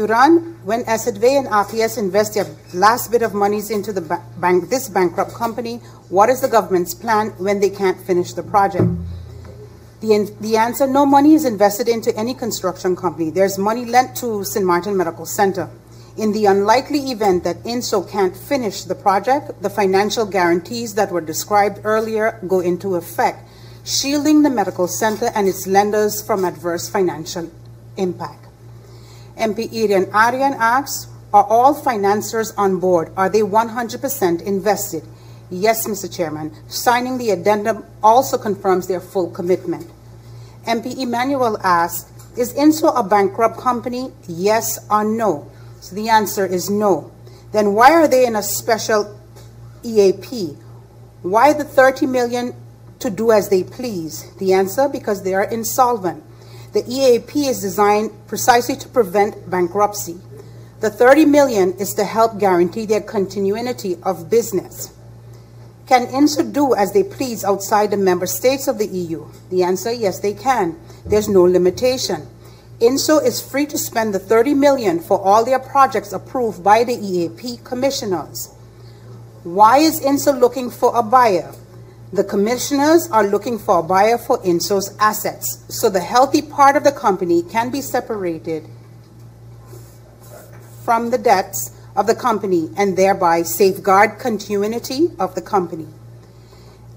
Duran, when SZV and RPS invest their last bit of monies into the this bankrupt company, what is the government's plan when they can't finish the project? The answer, no money is invested into any construction company. There's money lent to St. Martin Medical Center. In the unlikely event that INSO can't finish the project, the financial guarantees that were described earlier go into effect, shielding the medical center and its lenders from adverse financial impact. MP Irian Aryan asks, are all financiers on board? Are they 100% invested? Yes, Mr. Chairman. Signing the addendum also confirms their full commitment. MP Emmanuel asks, is INSO a bankrupt company? Yes or no? So the answer is no. Then why are they in a special EAP? Why the $30 million to do as they please? The answer, because they are insolvent. The EAP is designed precisely to prevent bankruptcy. The $30 million is to help guarantee their continuity of business. Can INSO do as they please outside the member states of the EU? The answer, yes, they can. There's no limitation. INSO is free to spend the $30 million for all their projects approved by the EAP commissioners. Why is INSO looking for a buyer? The commissioners are looking for a buyer for INSO's assets, so the healthy part of the company can be separated from the debts of the company and thereby safeguard continuity of the company.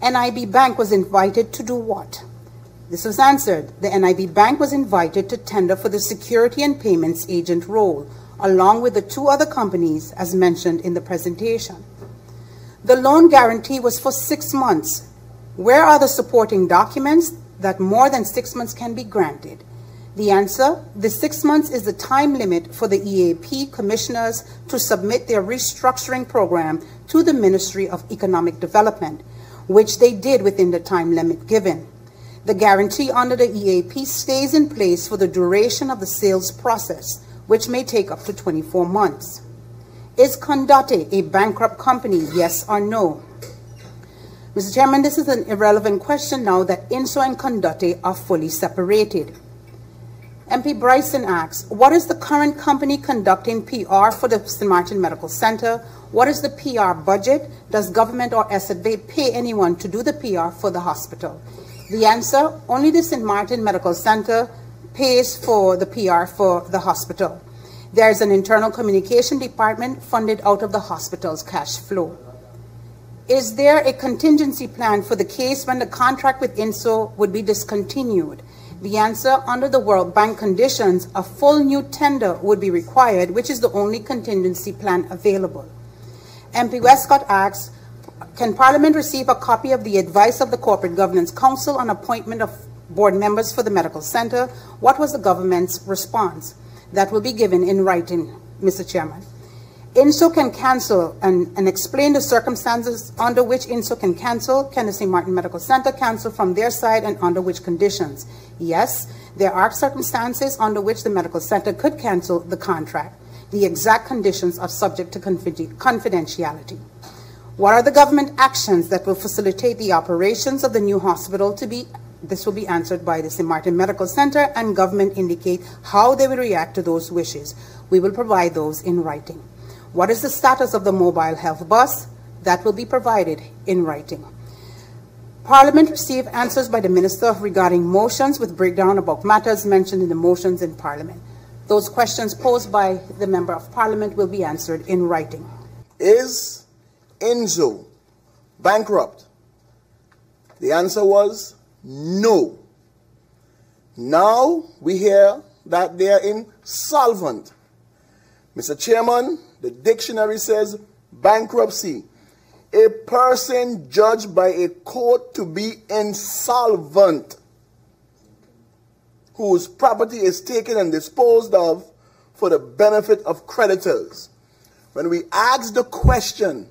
NIB Bank was invited to do what? This was answered. The NIB Bank was invited to tender for the security and payments agent role, along with the two other companies as mentioned in the presentation. The loan guarantee was for 6 months. Where are the supporting documents that more than 6 months can be granted? The answer, the 6 months is the time limit for the EAP commissioners to submit their restructuring program to the Ministry of Economic Development, which they did within the time limit given. The guarantee under the EAP stays in place for the duration of the sales process, which may take up to 24 months. Is Condotte a bankrupt company, yes or no? Mr. Chairman, this is an irrelevant question now that INSO and Condotte are fully separated. MP Bryson asks, what is the current company conducting PR for the St. Martin Medical Center? What is the PR budget? Does government or SZV pay anyone to do the PR for the hospital? The answer, only the St. Martin Medical Center pays for the PR for the hospital. There is an internal communication department funded out of the hospital's cash flow. Is there a contingency plan for the case when the contract with INSO would be discontinued? The answer, under the World Bank conditions, a full new tender would be required, which is the only contingency plan available. MP Westcott asks, can Parliament receive a copy of the advice of the Corporate Governance Council on appointment of board members for the medical center? What was the government's response? That will be given in writing, Mr. Chairman. INSO can cancel and explain the circumstances under which INSO can cancel. Can the St. Martin Medical Center cancel from their side and under which conditions? Yes, there are circumstances under which the medical center could cancel the contract. The exact conditions are subject to confidentiality. What are the government actions that will facilitate the operations of the new hospital this will be answered by the St. Martin Medical Center, and government indicate how they will react to those wishes. We will provide those in writing. What is the status of the mobile health bus? That will be provided in writing. Parliament received answers by the Minister regarding motions with breakdown about matters mentioned in the motions in Parliament. Those questions posed by the Member of Parliament will be answered in writing. Is INSO bankrupt? The answer was no. Now we hear that they are insolvent. Mr. Chairman, the dictionary says bankruptcy, a person judged by a court to be insolvent, whose property is taken and disposed of for the benefit of creditors. When we ask the question,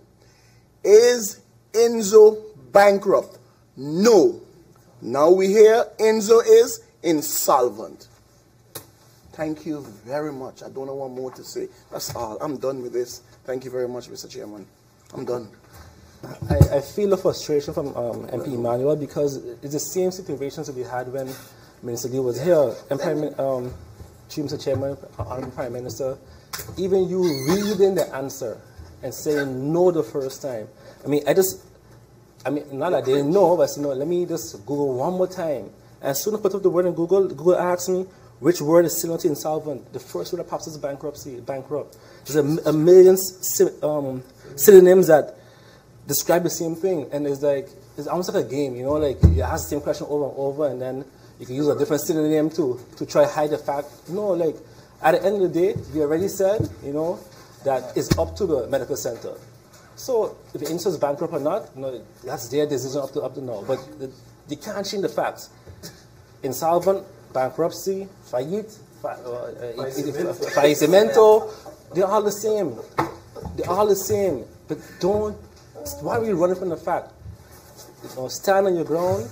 is INSO bankrupt? No. Now we hear INSO is insolvent. Thank you very much. I don't know what more to say. That's all. I'm done with this. Thank you very much, Mr. Chairman. I'm done. I feel the frustration from MP Emmanuel, because it's the same situations that we had when Minister Lee was here. Mr. Chairman, Honorable Prime Minister, even you reading the answer and saying no the first time. Not that they know, but I said, no, let me just Google one more time. And as soon as I put up the word in Google, Google asks me, which word is similar to insolvent? The first word that pops is bankruptcy, bankrupt. There's a million synonyms that describe the same thing. And it's almost like a game, like you ask the same question over and over, and then you can use a different synonym to try to hide the fact. No, like, at the end of the day, we already said, that it's up to the medical center. So if the insurance is bankrupt or not, that's their decision up to now. But they can't change the facts. Insolvent, bankruptcy, fallecimiento, they're all the same. They're all the same. But why are we running from the fact? Stand on your ground.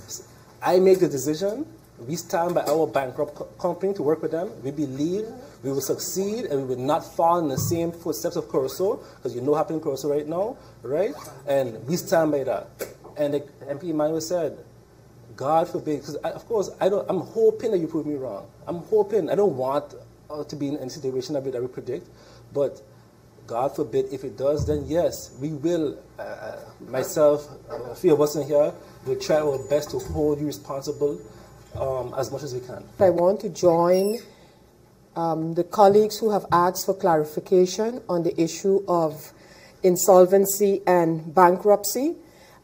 I make the decision. We stand by our bankrupt company to work with them. We believe we will succeed and we will not fall in the same footsteps of Curacao, because what happening in Curacao right now, right? And we stand by that. And the MP Emmanuel said, God forbid, because of course I'm hoping that you prove me wrong. I'm hoping. I don't want to be in any situation that we predict, but God forbid if it does, then yes, we will. Myself, a few of us in here, will try our best to hold you responsible as much as we can. I want to join the colleagues who have asked for clarification on the issue of insolvency and bankruptcy,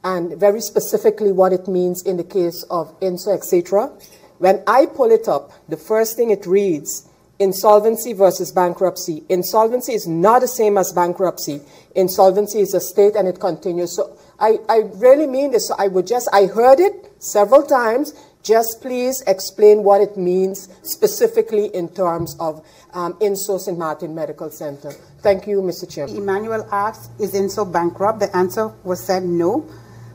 and very specifically what it means in the case of INSO, etc. When I pull it up, the first thing it reads, insolvency versus bankruptcy. Insolvency is not the same as bankruptcy. Insolvency is a state and it continues. So I really mean this. So I heard it several times. Just please explain what it means specifically in terms of INSO St. Martin Medical Center. Thank you, Mr. Chairman. Emmanuel asked, is INSO bankrupt? The answer was said no,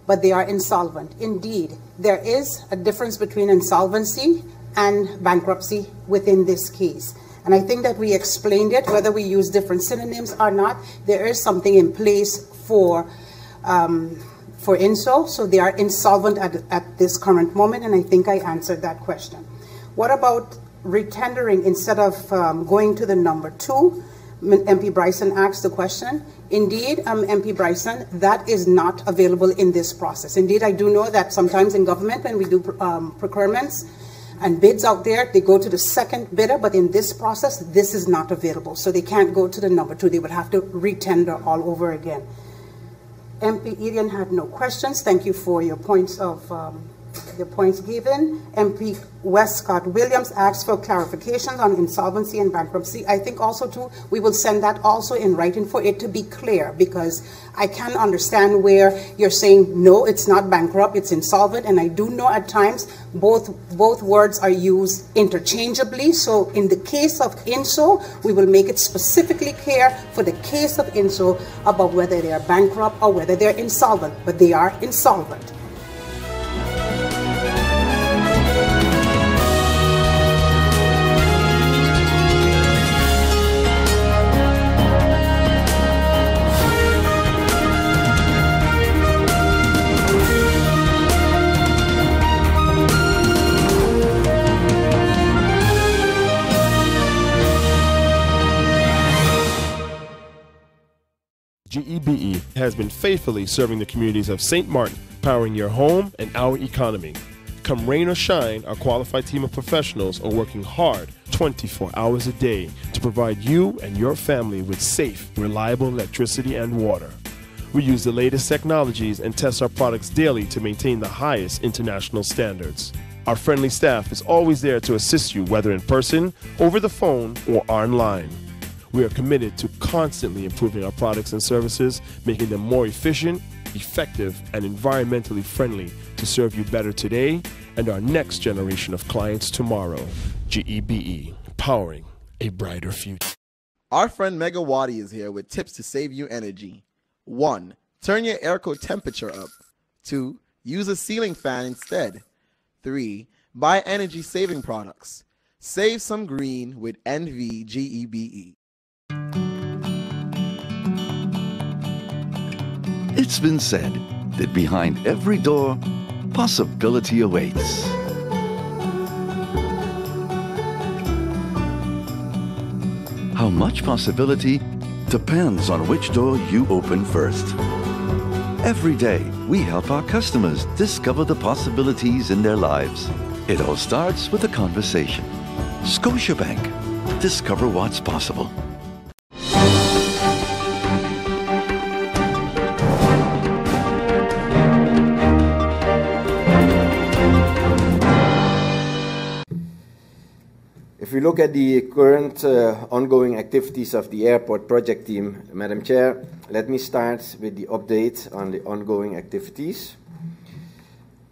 but they are insolvent. Indeed, there is a difference between insolvency and bankruptcy within this case. And I think that we explained it, whether we use different synonyms or not, there is something in place for INSO, so they are insolvent at this current moment, and I think I answered that question. What about retendering instead of going to the number 2? MP Bryson asked the question. Indeed, MP Bryson, that is not available in this process. Indeed, I do know that sometimes in government when we do procurements and bids out there, they go to the second bidder, but in this process, this is not available. So they can't go to the number 2. They would have to retender all over again. MP Edian had no questions. Thank you for your points given. MP Westcott Williams asked for clarifications on insolvency and bankruptcy. I think also too, we will send that also in writing for it to be clear, because I can understand where you're saying, no, it's not bankrupt, it's insolvent. And I do know at times both words are used interchangeably. So in the case of INSO, we will make it specifically clear for the case of INSO about whether they are bankrupt or whether they're insolvent, but they are insolvent. GEBE has been faithfully serving the communities of St. Martin, powering your home and our economy. Come rain or shine, our qualified team of professionals are working hard 24 hours a day to provide you and your family with safe, reliable electricity and water. We use the latest technologies and test our products daily to maintain the highest international standards. Our friendly staff is always there to assist you, whether in person, over the phone, or online. We are committed to constantly improving our products and services, making them more efficient, effective, and environmentally friendly to serve you better today and our next generation of clients tomorrow. GEBE, powering a brighter future. Our friend Megawati is here with tips to save you energy. 1. Turn your airco temperature up. 2. Use a ceiling fan instead. 3. Buy energy-saving products. Save some green with NVGEBE. It's been said that behind every door, possibility awaits. much possibility depends on which door you open first. Every day, we help our customers discover the possibilities in their lives. It all starts with a conversation. Scotiabank. Discover what's possible. If we look at the current ongoing activities of the airport project team, Madam Chair, let me start with the update on the ongoing activities.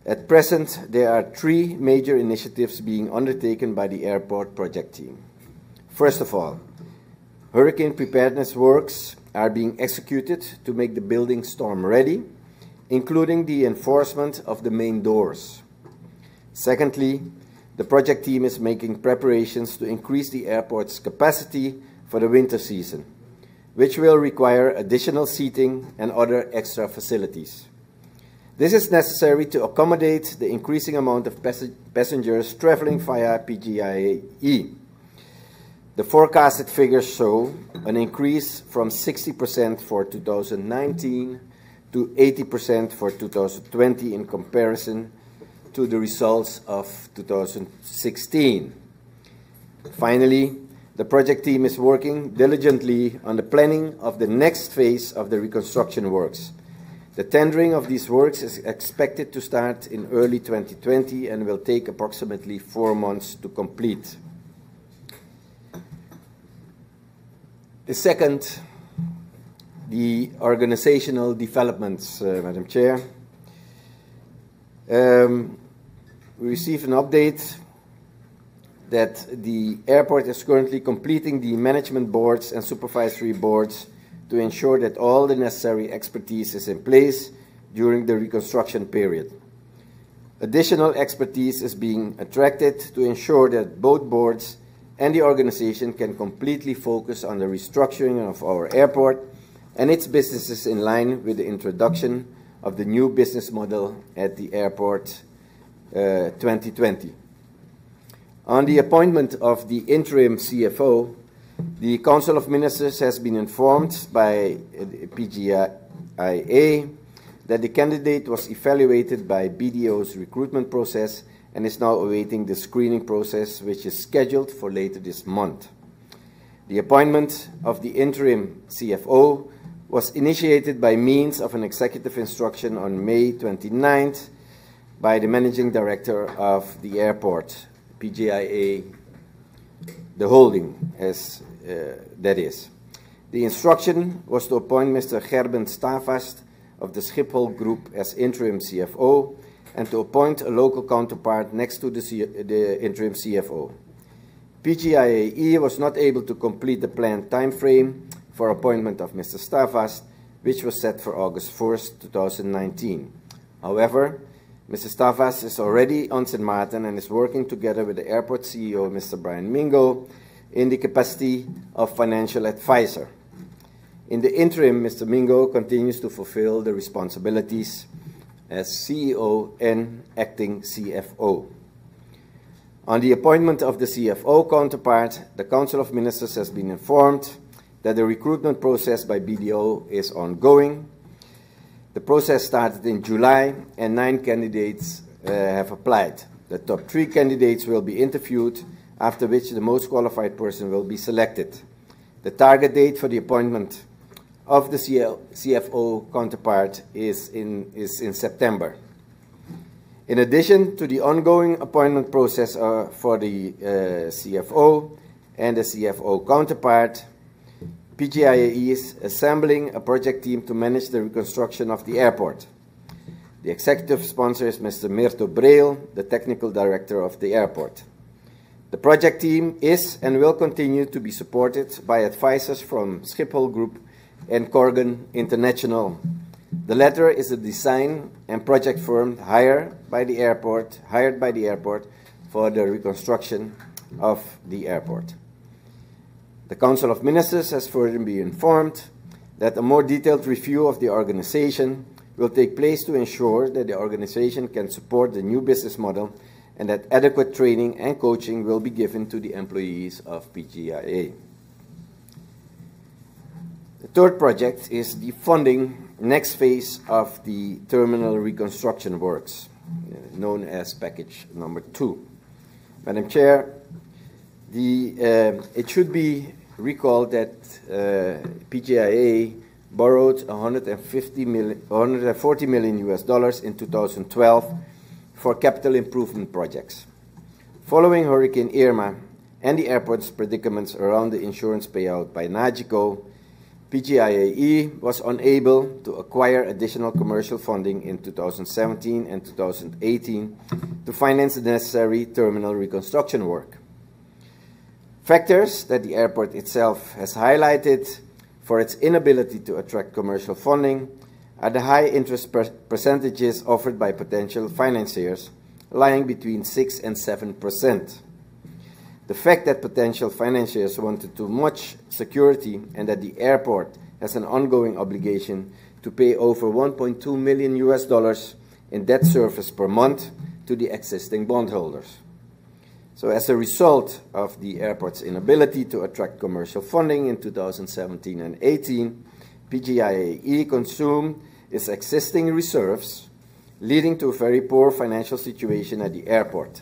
At present, there are 3 major initiatives being undertaken by the airport project team. First of all, hurricane preparedness works are being executed to make the building storm ready, including the enforcement of the main doors. Secondly, the project team is making preparations to increase the airport's capacity for the winter season, which will require additional seating and other extra facilities. This is necessary to accommodate the increasing amount of passengers traveling via PGIE. The forecasted figures show an increase from 60% for 2019 to 80% for 2020 in comparison to the results of 2016. Finally, the project team is working diligently on the planning of the next phase of the reconstruction works. The tendering of these works is expected to start in early 2020 and will take approximately 4 months to complete. The second, the organizational developments, Madam Chair. We received an update that the airport is currently completing the management boards and supervisory boards to ensure that all the necessary expertise is in place during the reconstruction period. Additional expertise is being attracted to ensure that both boards and the organization can completely focus on the restructuring of our airport and its businesses in line with the introduction of the new business model at the airport 2020. On the appointment of the interim CFO, the Council of Ministers has been informed by PGIA that the candidate was evaluated by BDO's recruitment process and is now awaiting the screening process, which is scheduled for later this month. The appointment of the interim CFO was initiated by means of an executive instruction on May 29th by the Managing Director of the airport, PGIA, the holding, as that is. The instruction was to appoint Mr. Gerben Stavast of the Schiphol Group as interim CFO and to appoint a local counterpart next to the interim CFO. PGIAE was not able to complete the planned time frame for appointment of Mr. Stavast, which was set for August 1st, 2019. However, Mr. Stavast is already on St. Maarten and is working together with the airport CEO, Mr. Brian Mingo, in the capacity of financial advisor. In the interim, Mr. Mingo continues to fulfill the responsibilities as CEO and acting CFO. On the appointment of the CFO counterpart, the Council of Ministers has been informed that the recruitment process by BDO is ongoing. The process started in July and 9 candidates have applied. The top 3 candidates will be interviewed, after which the most qualified person will be selected. The target date for the appointment of the CFO counterpart is in September. In addition to the ongoing appointment process for the CFO and the CFO counterpart, PGIAE is assembling a project team to manage the reconstruction of the airport. The executive sponsor is Mr. Mirto Breel, the technical director of the airport. The project team is and will continue to be supported by advisors from Schiphol Group and Corgan International. The latter is a design and project firm hired by the airport for the reconstruction of the airport. The Council of Ministers has further been informed that a more detailed review of the organization will take place to ensure that the organization can support the new business model and that adequate training and coaching will be given to the employees of PGIA. The third project is the funding next phase of the terminal reconstruction works, known as package number 2. Madam Chair, it should be recalled that PGIA borrowed $140 million in 2012 for capital improvement projects. Following Hurricane Irma and the airport's predicaments around the insurance payout by NAGICO, PGIAE was unable to acquire additional commercial funding in 2017 and 2018 to finance the necessary terminal reconstruction work. Factors that the airport itself has highlighted for its inability to attract commercial funding are the high interest percentages offered by potential financiers, lying between 6 and 7%. The fact that potential financiers wanted too much security and that the airport has an ongoing obligation to pay over $1.2 million in debt service per month to the existing bondholders. So as a result of the airport's inability to attract commercial funding in 2017 and 18, PGIAE consumed its existing reserves, leading to a very poor financial situation at the airport.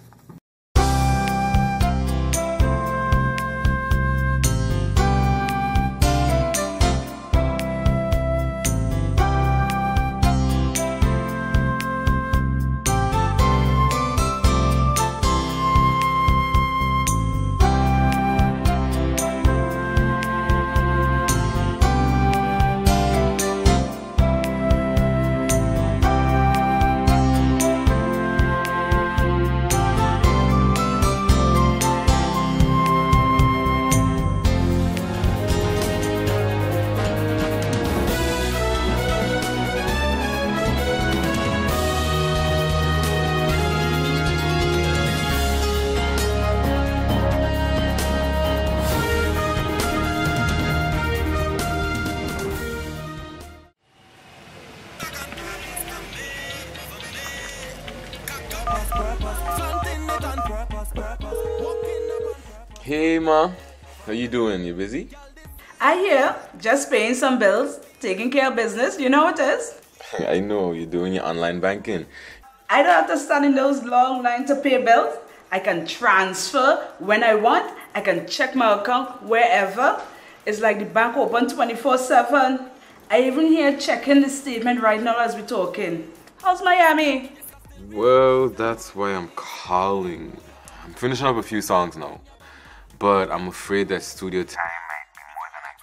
Hey ma, how you doing? You busy? I hear, just paying some bills, taking care of business, you know what it is? I know, you're doing your online banking. I don't have to stand in those long lines to pay bills. I can transfer when I want. I can check my account wherever. It's like the bank open 24/7. I even here checking the statement right now as we're talking. How's Miami? Well, that's why I'm calling. I'm finishing up a few songs now, but I'm afraid that studio time might be more than I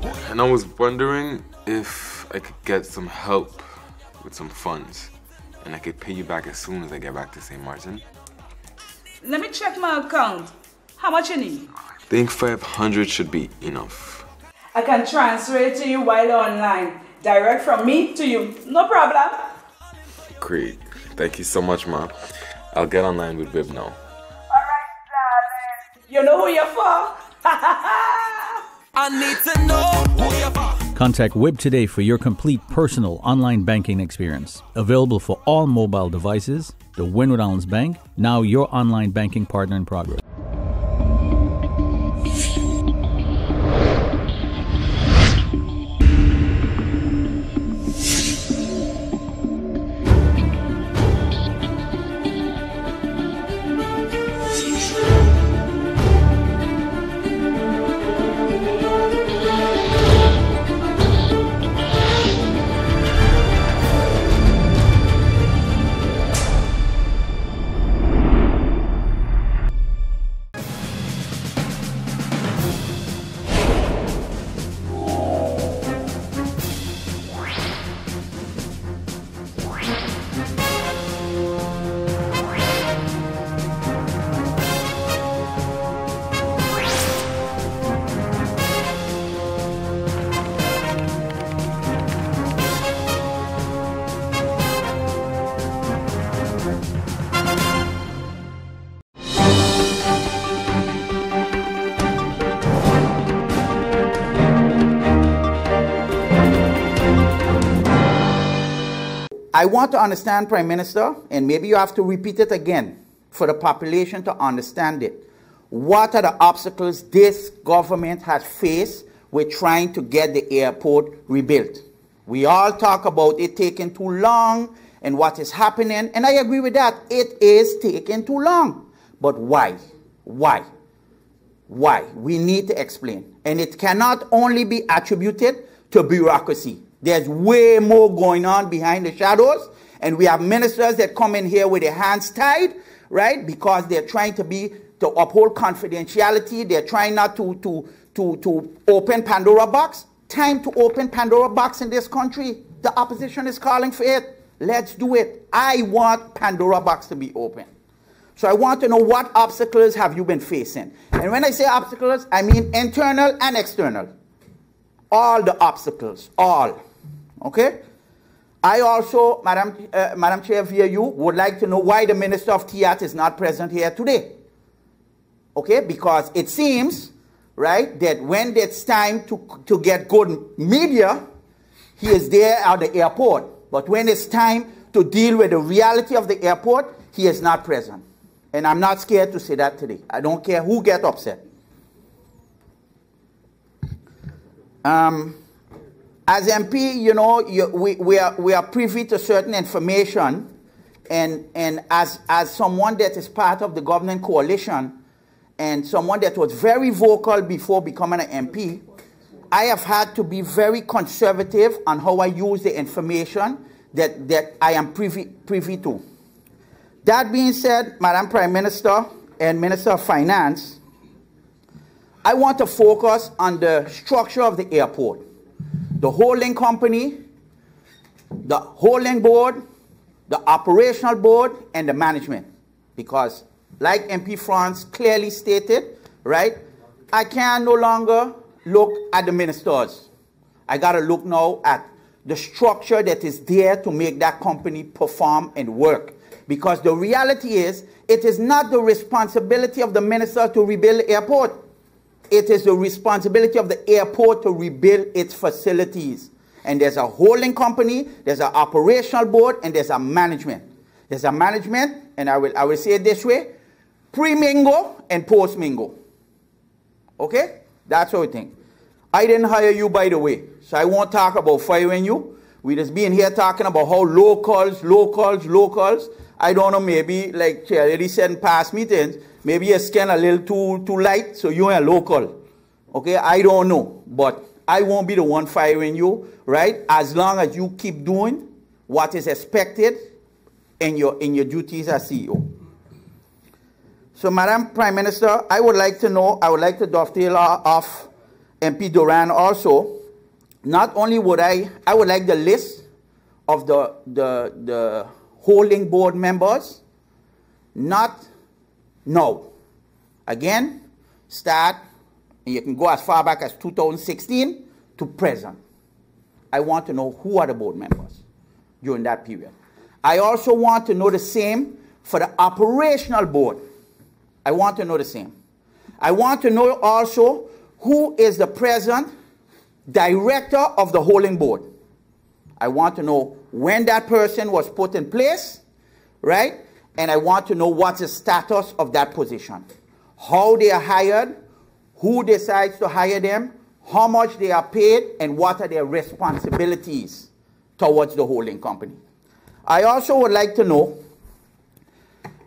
thought. And I was wondering if I could get some help with some funds, and I could pay you back as soon as I get back to St. Martin. Let me check my account. How much you need? I think 500 should be enough. I can transfer it to you while online. Direct from me to you. No problem. Great. Thank you so much, Ma. I'll get online with Bib now. Alright, darling. You know who you're for? I need to know who you're for. Contact WIB today for your complete personal online banking experience. Available for all mobile devices. The Wynwood Islands Bank, now your online banking partner in progress. I want to understand, Prime Minister, and maybe you have to repeat it again for the population to understand it. What are the obstacles this government has faced with trying to get the airport rebuilt? We all talk about it taking too long and what is happening, and I agree with that. It is taking too long. But why? Why? Why? We need to explain. And it cannot only be attributed to bureaucracy. There's way more going on behind the shadows, and we have ministers that come in here with their hands tied, right, because they're trying to uphold confidentiality. They're trying not to open Pandora box. Time to open Pandora box in this country. The opposition is calling for it. Let's do it. I want Pandora box to be open. So I want to know, what obstacles have you been facing? And when I say obstacles, I mean internal and external. All the obstacles, all. Okay? I also, Madam Chair, via you, would like to know why the Minister of TIAT is not present here today. Okay? Because it seems, right, that when it's time to get good media, he is there at the airport. But when it's time to deal with the reality of the airport, he is not present. And I'm not scared to say that today. I don't care who gets upset. As MP, you know, we are privy to certain information, and as someone that is part of the governing coalition, and someone that was very vocal before becoming an MP, I have had to be very conservative on how I use the information that I am privy to. That being said, Madam Prime Minister and Minister of Finance, I want to focus on the structure of the airport. The holding company, the holding board, the operational board, and the management. Because, like MP France clearly stated, right, I can no longer look at the ministers. I got to look now at the structure that is there to make that company perform and work. Because the reality is, it is not the responsibility of the minister to rebuild the airport. It is the responsibility of the airport to rebuild its facilities. And there's a holding company, there's an operational board, and there's a management. There's a management, and I will say it this way, pre-mingo and post-mingo. Okay? That's what we think. I didn't hire you, by the way, so I won't talk about firing you. We just been here talking about how locals. I don't know, maybe, like Charity said in past meetings, maybe your skin a little too light, so you're a local. Okay, I don't know, but I won't be the one firing you, right? As long as you keep doing what is expected in your duties as CEO. So, Madam Prime Minister, I would like to know, I would like to dovetail off MP Duran also. Not only would I would like the list of the holding board members, not now. Again, start, and you can go as far back as 2016 to present. I want to know who are the board members during that period. I also want to know the same for the operational board. I want to know the same. I want to know also who is the present director of the holding board. I want to know when that person was put in place, right? And I want to know what's the status of that position. How they are hired, who decides to hire them, how much they are paid, and what are their responsibilities towards the holding company. I also would like to know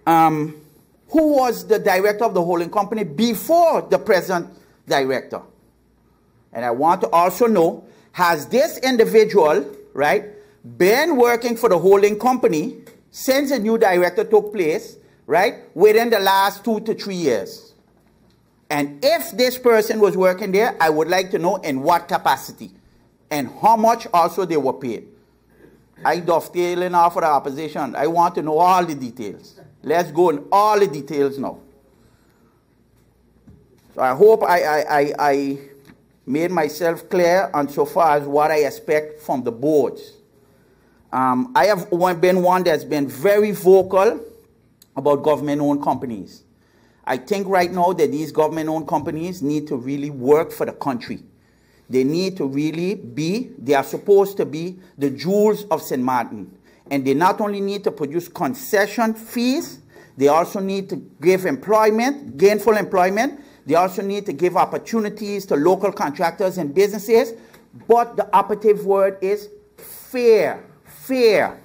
who was the director of the holding company before the present director. And I want to also know, has this individual, right, been working for the holding company since a new director took place, right, within the last 2 to 3 years? And if this person was working there, I would like to know in what capacity and how much also they were paid. I dovetailing off of the opposition. I want to know all the details. Let's go in all the details now. So I hope I made myself clear on so far as what I expect from the boards. I have been one that's been very vocal about government-owned companies. I think right now that these government-owned companies need to really work for the country. They need to really be, they are supposed to be the jewels of St. Martin. And they not only need to produce concession fees, they also need to give employment, gainful employment. They also need to give opportunities to local contractors and businesses. But the operative word is fair. Fair.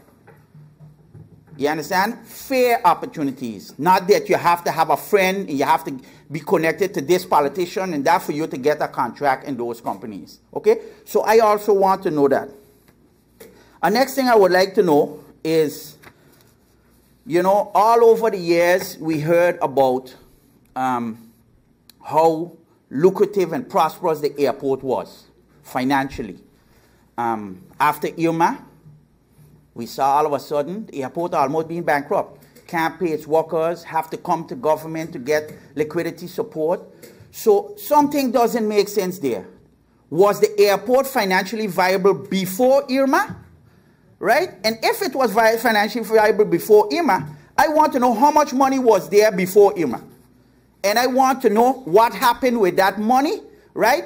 You understand? Fair opportunities. Not that you have to have a friend and you have to be connected to this politician and that for you to get a contract in those companies. Okay? So I also want to know that. Next thing I would like to know is, you know, all over the years we heard about how lucrative and prosperous the airport was financially. After Irma, we saw all of a sudden the airport almost being bankrupt. Can't pay its workers, have to come to government to get liquidity support. So something doesn't make sense there. Was the airport financially viable before Irma? Right? And if it was financially viable before Irma, I want to know how much money was there before Irma. And I want to know what happened with that money, right?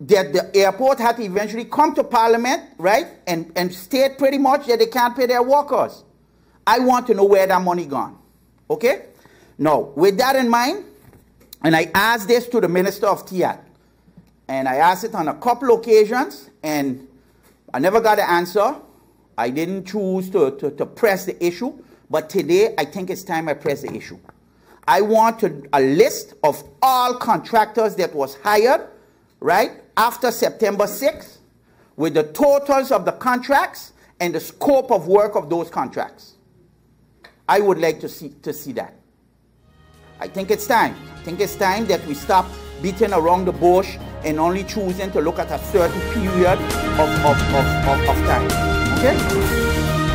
That the airport had to eventually come to Parliament, right? And state pretty much that they can't pay their workers. I want to know where that money gone. Okay? Now, with that in mind, and I asked this to the Minister of TIAT, and I asked it on a couple occasions, and I never got an answer. I didn't choose to press the issue, but today I think it's time I press the issue. I want a list of all contractors that was hired, right, after September 6th, with the totals of the contracts and the scope of work of those contracts. I would like to see that. I think it's time. I think it's time that we stop beating around the bush and only choosing to look at a certain period of time. Okay?